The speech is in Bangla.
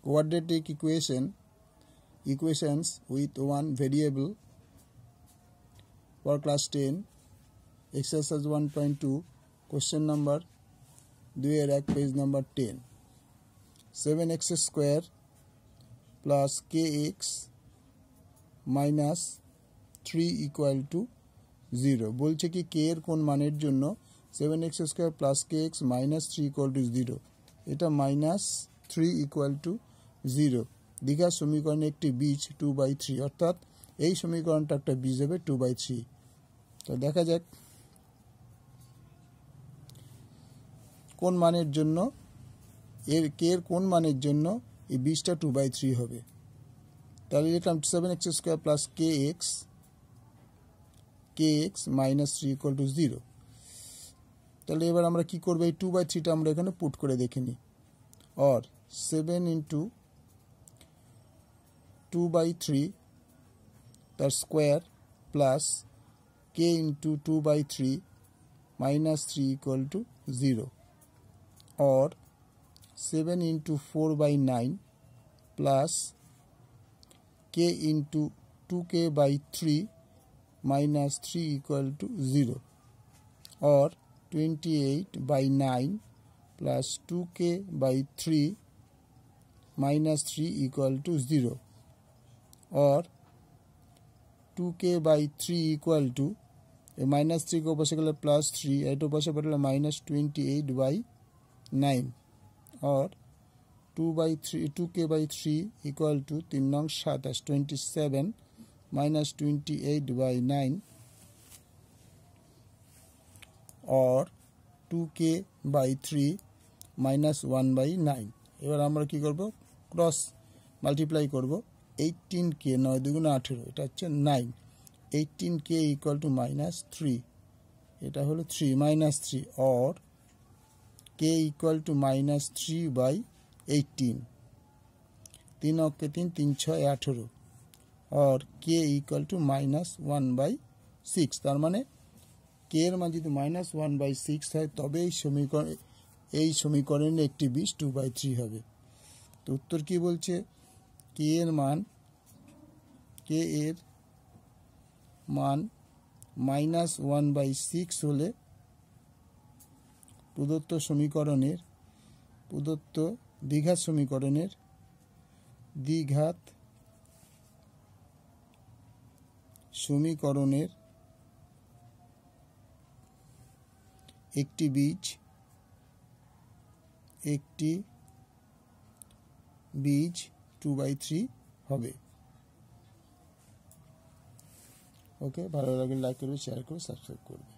quadratic equations with one variable for class 10 exercise 1.2 question number 2 page number 10 7x square plus kx minus 3 equal to 0 বলছে কি k এর কোন মানের জন্য 7x square plus kx minus 3 equal to 0 এটা minus 3 equal to 0 দ্বিঘাত সমীকরণে একটি বীজ 2/3 অর্থাৎ এই সমীকরণটা একটা বীজ হবে 2/3 তো দেখা যাক কোন মানের জন্য এর k এর কোন মানের জন্য এই বীজটা 2/3 হবে তাহলে লিখলাম 7x square plus kx minus 3 equal to 0 তাহলে এবার আমরা কি করব এই 2/3 টা আমরা এখানে পুট করে দেখে নিই और 7 into 2/3 তার square plus k into 2/3 minus 3 equal to 0 और 7 into 4/9 plus k into 2k by 3 minus 3 equal to 0 और 28/9 plus 2k by 3 minus 3 equal to 0 और 2k by 3 equal to minus 3 को ऊपर से गले plus 3 एट ऊपर से बढ़ले minus 28/9 और 2k by 3 equal to 3 नंग 27 minus 28/9 और 2k by 3 minus 1/9 এবার আমরা কি করব ক্রস মাল্টিপ্লাই করব 18k 9 দুগুণ 18 এটা হচ্ছে 9 18k equal to minus 3 এটা হলো 3 minus 3 और k equal to minus 3/18 3 और के 3 3 6 18 और k equal to minus 1/6 তার মানে k এর মান যদি -1/6 হয় তবে এই সমীকরণে একটি বীজ 2/3 হবে তো উত্তর কি বলছে k এর মান -1/6 হলে প্রদত্ত দ্বিঘাত সমীকরণের একটি বীজ 2/3 হবে ওকে ভালো লাগলে লাইক করবে শেয়ার করবে সাবস্ক্রাইব করবে